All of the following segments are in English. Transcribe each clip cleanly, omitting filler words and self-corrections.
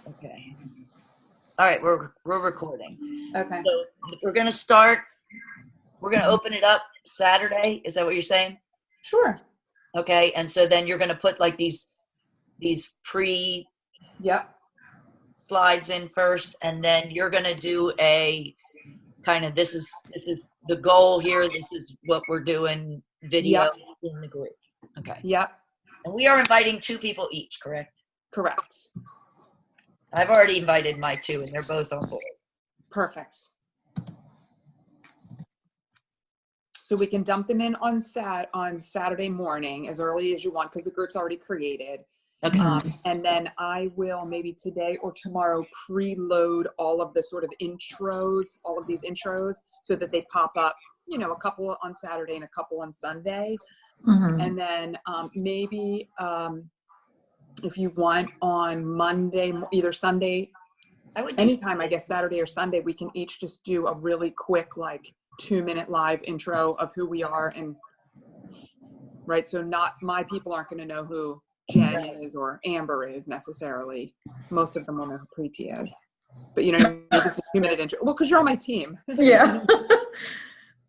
Okay. All right, we're recording. Okay. So we're gonna start. We're gonna open it up Saturday. Is that what you're saying? Sure. Okay, and so then you're gonna put like these pre Yep. slides in first, and then you're gonna do a kind of this is the goal here. This is what we're doing. Video Yep. in the group. Okay. Yep. And we are inviting 2 people each, correct? Correct. I've already invited my 2, and they're both on board. Perfect. So we can dump them in on Saturday morning as early as you want because the group's already created. Okay. And then I will maybe today or tomorrow preload all of the sort of intros, all of these intros, so that they pop up, you know, a couple on Saturday and a couple on Sunday. And then maybe if you want on Monday, either Sunday, I would do anytime, I guess Saturday or Sunday, we can each just do a really quick, like 2-minute live intro of who we are. And right. So not, my people aren't going to know who Jen is or Amber is necessarily. Most of them will know who Preeti is, but you know, just a 2-minute intro. Well, cause you're on my team. Yeah.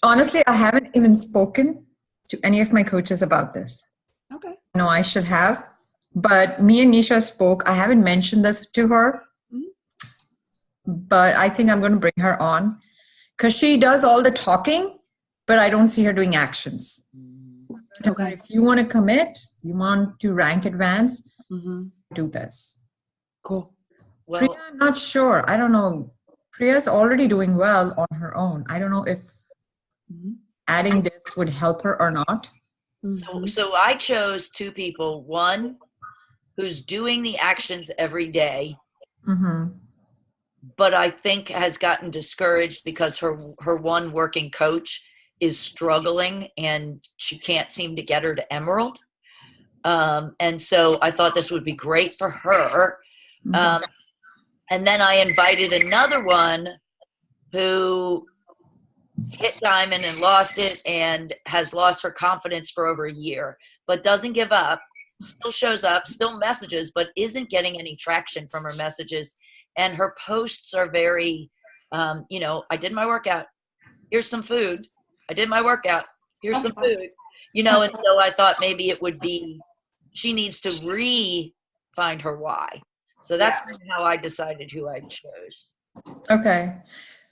Honestly, I haven't even spoken to any of my coaches about this. Okay. No, I should have, but me and Nisha spoke. I haven't mentioned this to her, but I think I'm going to bring her on because she does all the talking, but I don't see her doing actions. Okay. If you want to commit, you want to rank advance, do this. Cool. Well, Priya, I'm not sure. I don't know. Priya's already doing well on her own. I don't know if adding this would help her or not. So I chose 2 people. One who's doing the actions every day, but I think has gotten discouraged because her one working coach is struggling and she can't seem to get her to Emerald. And so I thought this would be great for her. And then I invited another one who hit diamond and lost it and has lost her confidence for over a year, but doesn't give up, still shows up, still messages, but isn't getting any traction from her messages. And her posts are very, you know, I did my workout. Here's some food. I did my workout. Here's some food, you know, and so I thought maybe it would be, she needs to find her why. So that's kind of how I decided who I chose. Okay.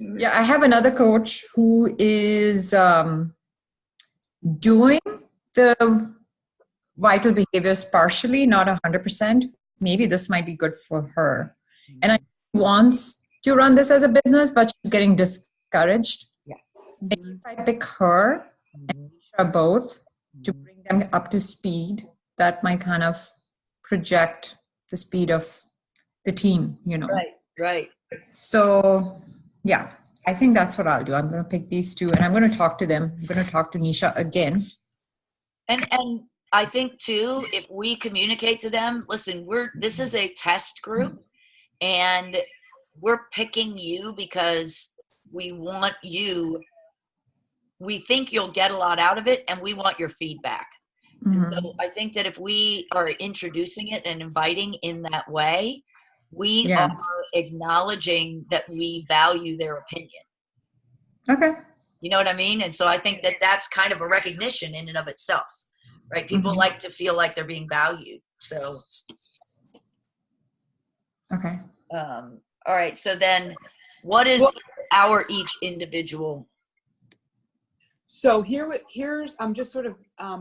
Yeah, I have another coach who is doing the vital behaviors partially, not 100%. Maybe this might be good for her. And I wants to run this as a business, but she's getting discouraged. Yeah. Maybe if I pick her and Nisha both to bring them up to speed, that might kind of project the speed of the team, you know. Right. So yeah, I think that's what I'll do. I'm going to pick these 2 and I'm going to talk to them. I'm going to talk to Nisha again. And I think too, if we communicate to them, listen, this is a test group and we're picking you because we want you, we think you'll get a lot out of it and we want your feedback. And so I think that if we are introducing it and inviting in that way, we are acknowledging that we value their opinion. Okay. You know what I mean? And so I think that that's kind of a recognition in and of itself, right? People like to feel like they're being valued. So. Okay. All right. So then what is our each individual? So here's, I'm just sort of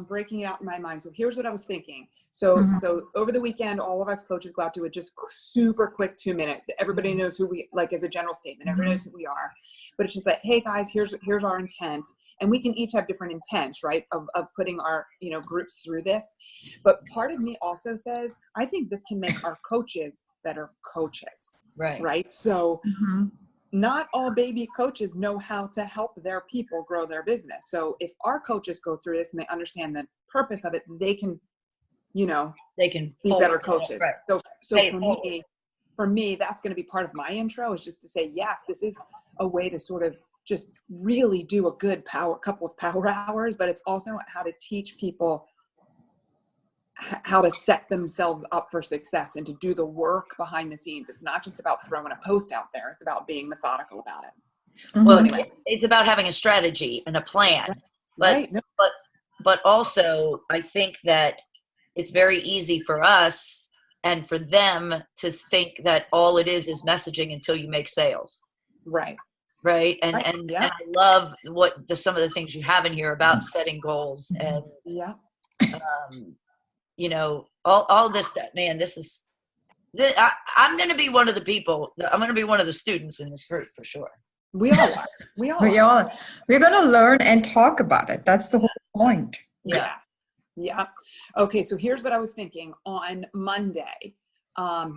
breaking it out in my mind. So here's what I was thinking. So over the weekend, all of us coaches go out to a just super quick 2-minute. Everybody knows who we, like, as a general statement, everybody knows who we are, but it's just like, hey guys, here's our intent. And we can each have different intents, right? Of putting our, you know, groups through this. But part of me also says, I think this can make our coaches better coaches. Right. So not all baby coaches know how to help their people grow their business. So if our coaches go through this and they understand the purpose of it, they can, you know, they can be better coaches. Right. So for me, that's going to be part of my intro, is just to say, yes, this is a way to sort of just really do a good couple of power hours, but it's also how to teach people how to set themselves up for success and to do the work behind the scenes. It's not just about throwing a post out there. It's about being methodical about it. Well, So anyway. it's about having a strategy and a plan. Right. But also, I think that it's very easy for us and for them to think that all it is messaging until you make sales. Right. Right. And Right. and I love some of the things you have in here about setting goals and you know, all this stuff, man. I'm going to be one of the people. I'm going to be one of the students in this group for sure. We all are. We're going to learn and talk about it. That's the whole point. Yeah. Okay. So here's what I was thinking on Monday.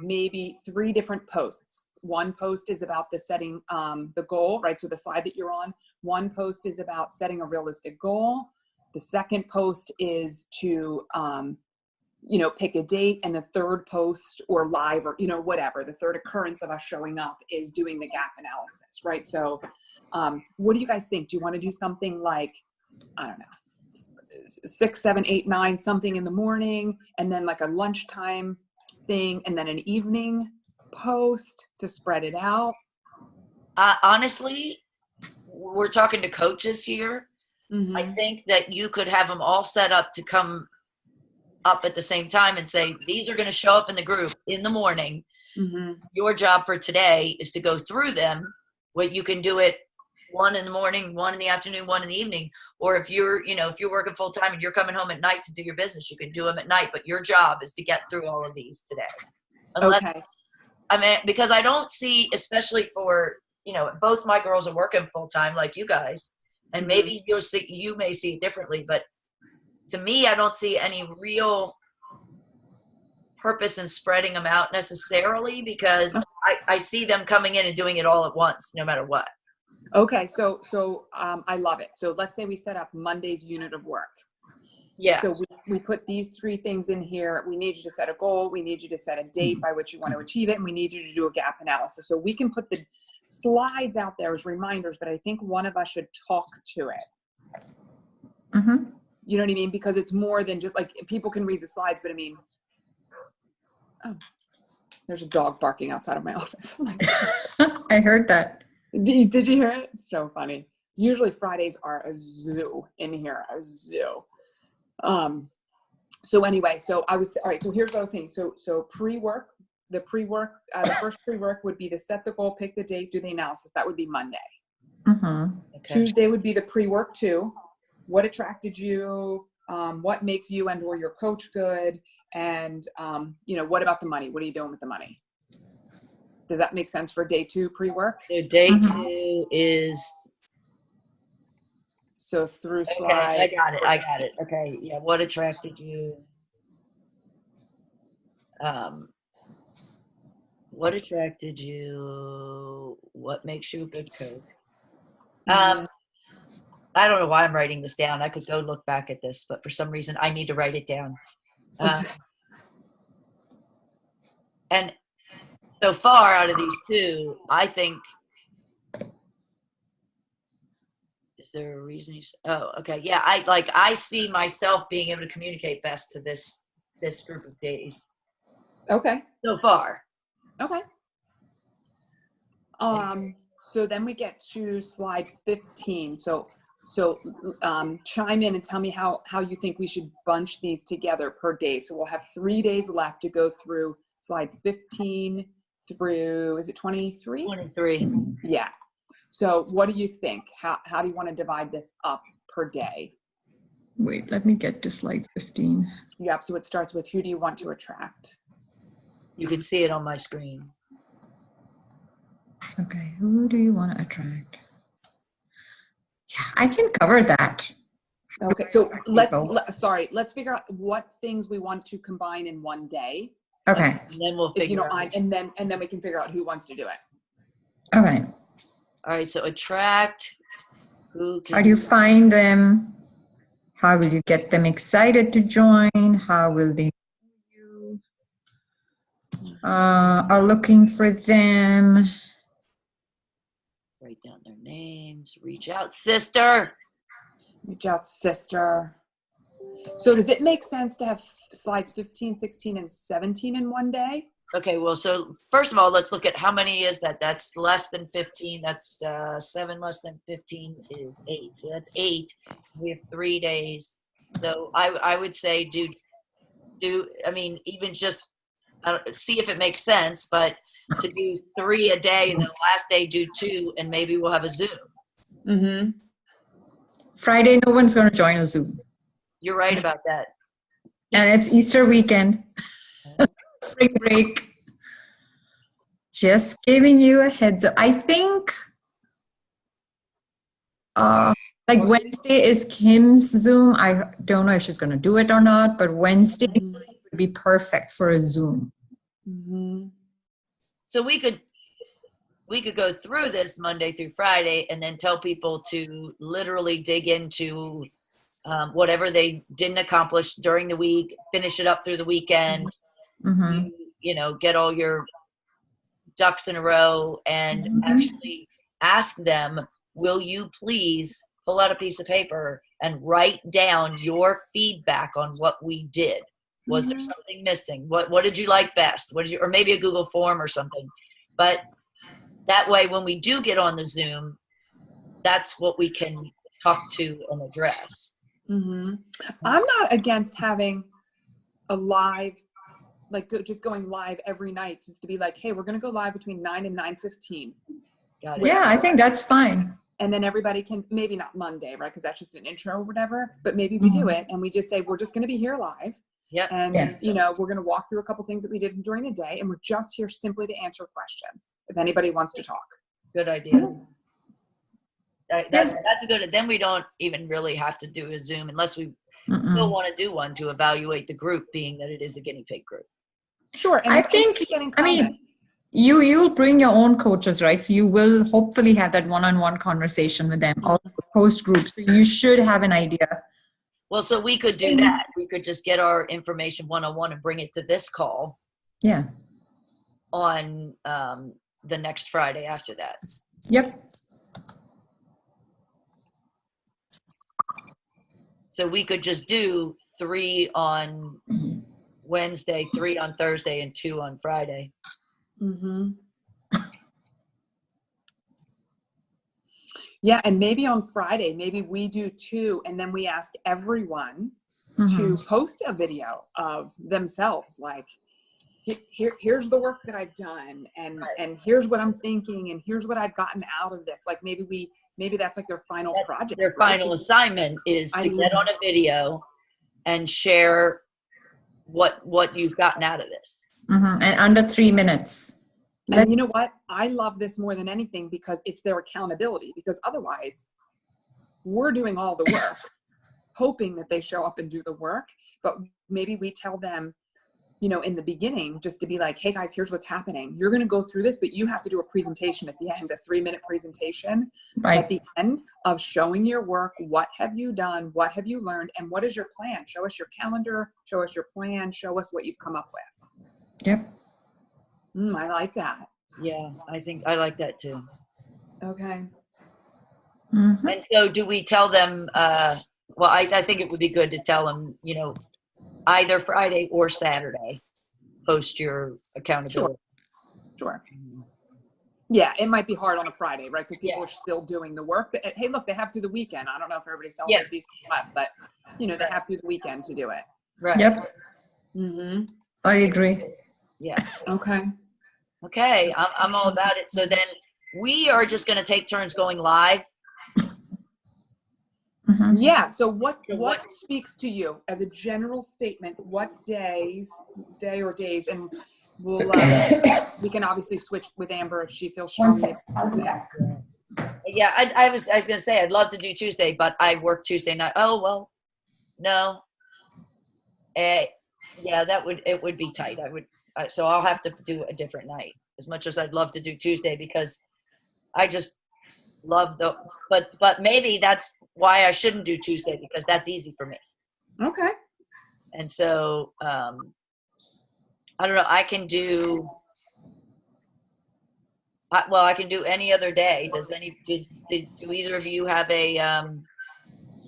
Maybe 3 different posts. One post is about the setting the goal, right? So the slide that you're on. One post is about setting a realistic goal. The second post is to pick a date, and the third post or live or, whatever, the third occurrence of us showing up is doing the gap analysis, right? So what do you guys think? Do you want to do something like, I don't know, 6, 7, 8, 9, something in the morning, and then like a lunchtime thing, and then an evening post to spread it out? Honestly, we're talking to coaches here. I think that you could have them all set up to come up at the same time and say, these are going to show up in the group in the morning. Your job for today is to go through them. What you can do it 1 in the morning, 1 in the afternoon, 1 in the evening. Or if you're working full time and you're coming home at night to do your business, you can do them at night. But your job is to get through all of these today. Okay. I mean, because I don't see, especially for, both my girls are working full time like you guys, and maybe you may see it differently, but to me, I don't see any real purpose in spreading them out necessarily, because I see them coming in and doing it all at once, no matter what. Okay. So I love it. So let's say we set up Monday's unit of work. Yeah. So we put these 3 things in here. We need you to set a goal. We need you to set a date by which you want to achieve it. And we need you to do a gap analysis. So we can put the slides out there as reminders, but I think one of us should talk to it. You know what I mean? Because it's more than just like, people can read the slides, but I mean, there's a dog barking outside of my office. I heard that. Did you hear it? It's so funny. Usually Fridays are a zoo in here, a zoo. So anyway, all right. So here's what I was saying. So pre-work, the first pre-work would be to set the goal, pick the date, do the analysis. That would be Monday. Okay. Tuesday would be the pre-work too. What attracted you? What makes you and or your coach good? And, what about the money? What are you doing with the money? Does that make sense for day 2 pre-work? So day 2 is. So through slide. I got it. Okay. Yeah. What attracted you? What attracted you? What makes you a good coach? I don't know why I'm writing this down. I could go look back at this, but for some reason I need to write it down. And so far out of these 2, I think, is there a reason okay. Yeah. I see myself being able to communicate best to this group of days. Okay. So far. Okay. So then we get to slide 15. So chime in and tell me how you think we should bunch these together per day. So we'll have 3 days left to go through slide 15 through, is it 23? 23. Yeah. So what do you think? How do you want to divide this up per day? Wait, let me get to slide 15. Yep. So it starts with, who do you want to attract? You can see it on my screen. Okay. Who do you want to attract? Yeah, I can cover that. Okay. So let's figure out what things we want to combine in one day. Okay. And then we'll figure out. And then we can figure out who wants to do it. Okay. All right. So attract. How do you find them? How will you get them excited to join? How will they know you? Are looking for them? Write down their names. Reach out, sister. Reach out, sister. So does it make sense to have slides 15, 16, and 17 in one day. Okay, well, so first of all, let's look at how many is that. That's less than 15. That's 7 less than 15 is 8. So that's 8. We have 3 days. So I would say I mean, even just see if it makes sense, but to do 3 a day and then the last day do 2, and maybe we'll have a Zoom. Mm-hmm. Friday, no one's going to join a Zoom. You're right about that. And it's Easter weekend. Spring break. Just giving you a heads up. I think like Wednesday is Kim's Zoom. I don't know if she's going to do it or not, but Wednesday would be perfect for a Zoom. Mm-hmm. So we could go through this Monday through Friday and then tell people to literally dig into whatever they didn't accomplish during the week, finish it up through the weekend, Mm-hmm. you know, get all your ducks in a row, and actually ask them, will you please pull out a piece of paper and write down your feedback on what we did? Was there something missing? What did you like best? Or maybe a Google form or something. But that way, when we do get on the Zoom, that's what we can talk to and address. Mm-hmm. I'm not against having a live, like just going live every night, just to be like, hey, we're going to go live between 9 and 9:15. Got it. Yeah, I think that's fine. And then everybody can, maybe not Monday, right? Because that's just an intro or whatever, but maybe we do it and we just say, we're just going to be here live. Yep. And, you know, we're going to walk through a couple things that we did during the day, and we're just here simply to answer questions if anybody wants to talk. Good idea. That's a good, then we don't even really have to do a Zoom unless we still want to do one to evaluate the group, being that it is a guinea pig group. Sure. And I think, I mean, you'll bring your own coaches, right? So you will hopefully have that one-on-one conversation with them, all post groups. So you should have an idea. Well, so we could do that. We could just get our information one-on-one and bring it to this call. Yeah. On the next Friday after that. Yep. So we could just do 3 on Wednesday, 3 on Thursday, and 2 on Friday. Mm-hmm. Yeah, and maybe on Friday, maybe we do 2, and then we ask everyone to post a video of themselves, like, here's the work that I've done, and here's what I'm thinking, and here's what I've gotten out of this. Like maybe that's like their final project. Their final assignment is to get on a video and share what you've gotten out of this. And under 3 minutes. And you know what? I love this more than anything because it's their accountability, because otherwise we're doing all the work, hoping that they show up and do the work. But maybe we tell them, you know, in the beginning, just to be like, hey guys, here's what's happening. You're going to go through this, but you have to do a presentation at the end, a 3-minute presentation at the end of showing your work. What have you done? What have you learned? And what is your plan? Show us your calendar, show us your plan, show us what you've come up with. Yep. I like that. Yeah, I think I like that too. Okay. And so do we tell them, well, I think it would be good to tell them, you know, either Friday or Saturday, post your accountability. Sure. Yeah, it might be hard on a Friday, right? Because people are still doing the work. But, hey, look, they have through the weekend. I don't know if everybody celebrates Easter left, but, you know, they have through the weekend to do it. Right. Yep. I agree. Yeah. Okay, I'm all about it. So then we are just going to take turns going live. Yeah. So what speaks to you as a general statement? What day or days, and we'll we can obviously switch with Amber if she feels strongly. I'll be back. Yeah, I was going to say I'd love to do Tuesday, but I work Tuesday night. Oh well, no. Yeah, it would be tight. So I'll have to do a different night. As much as I'd love to do Tuesday, because I just love but maybe that's why I shouldn't do Tuesday, because that's easy for me. Okay. And so I don't know. I can do I can do any other day. Do either of you have a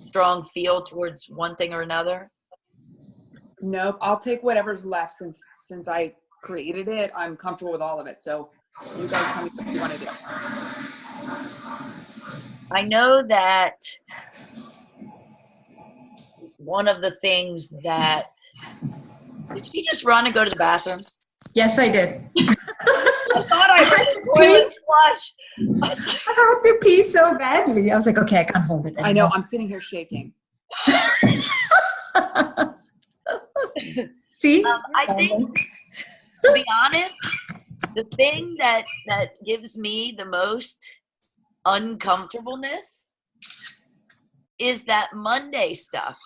strong feel towards one thing or another? Nope. I'll take whatever's left since I created it. I'm comfortable with all of it. So you guys tell me what you want to do. I know that one of the things that, did she just run and go to the bathroom? Yes, I did. I thought I heard the toilet flush. I had to pee so badly. I was like, okay, I can't hold it anymore. I know. I'm sitting here shaking. See? I think, to be honest, the thing that gives me the most uncomfortableness is that Monday stuff,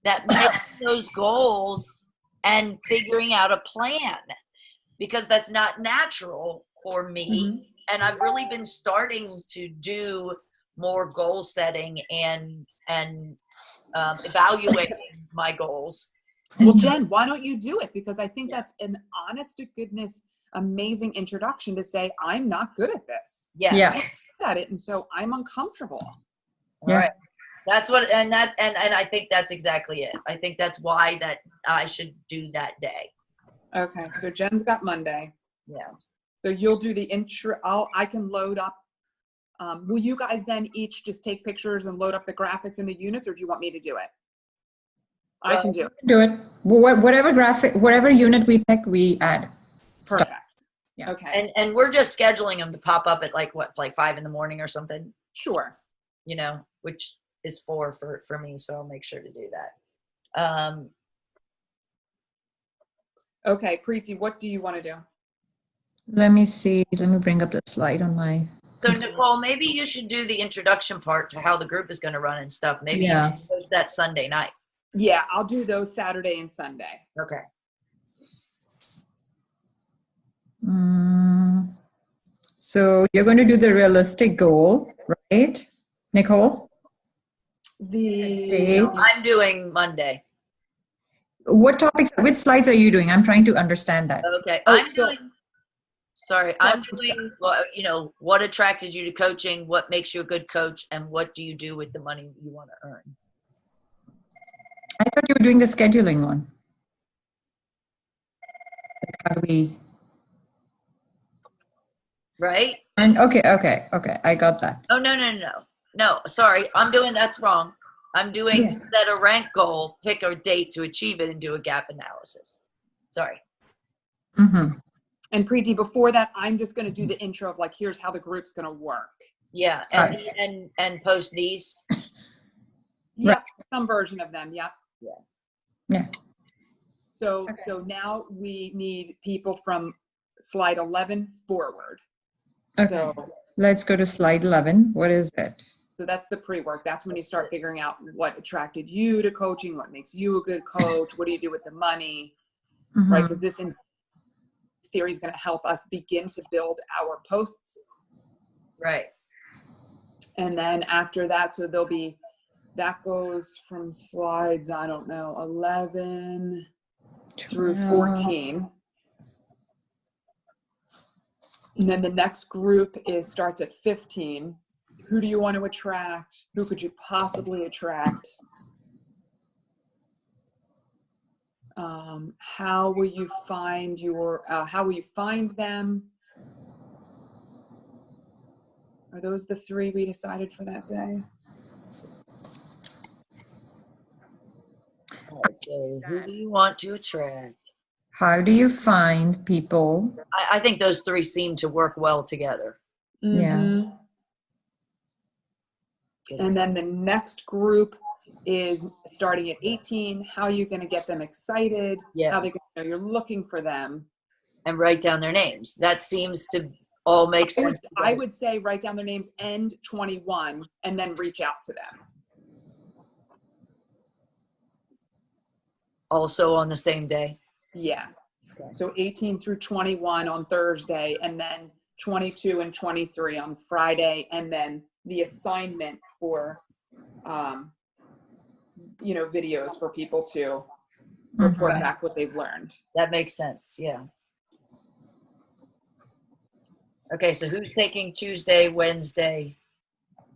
that makes those goals and figuring out a plan, because that's not natural for me. And I've really been starting to do more goal setting and evaluating my goals. Well, Jen, why don't you do it? Because I think that's an honest to goodness, amazing introduction to say, I'm not good at this. Yeah. I'm not good at it. And so I'm uncomfortable. All right. That's what, and I think that's exactly it. I think that's why that I should do that day. Okay. So Jen's got Monday. Yeah. So you'll do the intro. I can load up. Will you guys then each just take pictures and load up the graphics and the units, or do you want me to do it? I can do it. Do it. Whatever unit we pick, we add. Perfect. Stuff. Yeah. Okay. And we're just scheduling them to pop up at like 5 a.m. or something, Sure. Which is 4 for me. So I'll make sure to do that. Okay. Preeti, what do you want to do? Let me see. Let me bring up the slide on my. So Nicole, maybe you should do the introduction part to how the group is going to run and stuff. Maybe you should post that Sunday night. Yeah, I'll do those Saturday and Sunday. Okay. So you're going to do the realistic goal, right, Nicole? I'm doing Monday. What topics, which slides are you doing? I'm trying to understand that. Okay. I'm doing, what attracted you to coaching, what makes you a good coach, and what do you do with the money you want to earn? I thought you were doing the scheduling one. Like how do we? Right? And okay. I got that. Oh, no, sorry. That's wrong. I'm doing set a rank goal, pick a date to achieve it, and do a gap analysis. Sorry. Mm-hmm. And Preeti, before that, I'm just going to do the intro of like, here's how the group's going to work. Yeah. And post these. Yep. Some version of them. Yep. Yeah. So now we need people from slide 11 forward. Okay. So let's go to slide 11. What is it? So that's the pre-work. That's when you start figuring out what attracted you to coaching, what makes you a good coach, what do you do with the money, right? Because this in theory is going to help us begin to build our posts. Right. And then after that, so that goes from slides, 11 through 14. And then the next group starts at 15. Who do you want to attract? Who could you possibly attract? How will you find them? Are those the 3 we decided for that day? All right, so who do you want to attract? How do you find people? I think those 3 seem to work well together. Mm-hmm. Yeah. And then the next group is starting at 18. How are you going to get them excited? Yeah. How they going to know you're looking for them? And write down their names. That seems to all make sense. I would say write down their names, end 21, and then reach out to them. Also on the same day? Yeah. Okay. So 18 through 21 on Thursday, and then 22 and 23 on Friday, and then the assignment for, videos for people to report back what they've learned. That makes sense. Yeah. Okay. So who's taking Tuesday, Wednesday?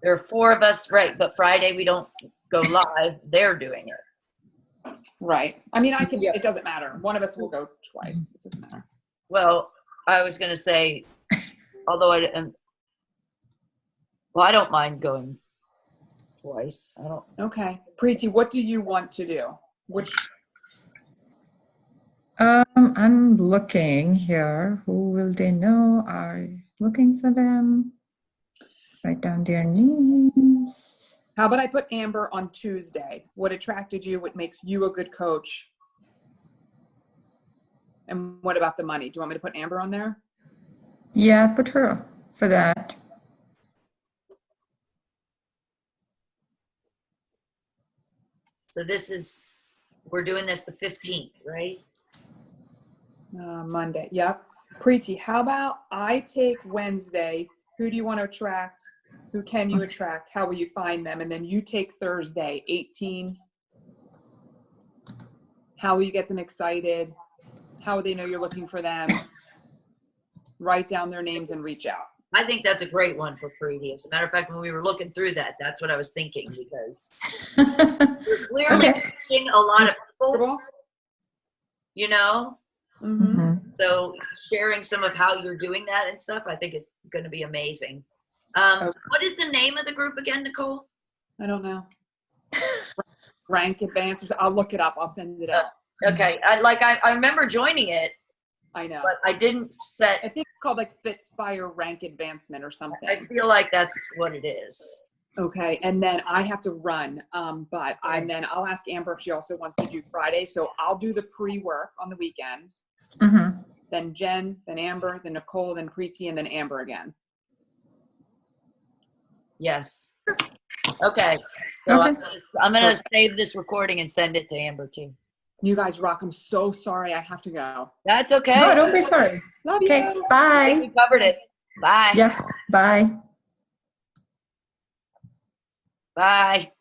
There are 4 of us, right? But Friday we don't go live. They're doing it. Right. I mean, I can, Yeah. it doesn't matter. One of us will go twice. It doesn't matter. Well, I was going to say, although I don't mind going twice. I don't. Okay. Preeti, what do you want to do? Which, I'm looking here. Who will they know are looking for them? Write down their names. how about I put Amber on Tuesday? What attracted you? What makes you a good coach? And what about the money? Do you want me to put Amber on there? Yeah, put her for that. So we're doing this the 15th, right? Monday. Yep. Preeti, how about I take Wednesday? Who do you want to attract? Who can you attract? How will you find them? And then you take Thursday, 18. How will you get them excited? How will they know you're looking for them? Write down their names and reach out. I think that's a great one for Preeti. As a matter of fact, when we were looking through that, that's what I was thinking, because you're clearly reaching a lot of people, you know? Mm-hmm. So sharing some of how you're doing that and stuff, I think is going to be amazing. Okay. What is the name of the group again, Nicole? I don't know. Rank advancers. I'll look it up. I'll send it out. Okay. I remember joining it, I know. but I didn't I think it's called like Fitspire Rank Advancement or something. I feel like that's what it is. Okay, and then I have to run, and then I'll ask Amber if she also wants to do Friday. So I'll do the pre-work on the weekend. Mm-hmm. Then Jen, then Amber, then Nicole, then Preeti, and then Amber again. Yes. Okay. So Okay. I'm gonna save this recording and send it to Amber too. You guys rock. I'm so sorry. I have to go. That's okay. No, don't be sorry. Love Okay, you. bye. We covered it. Bye. Yeah, bye. Bye.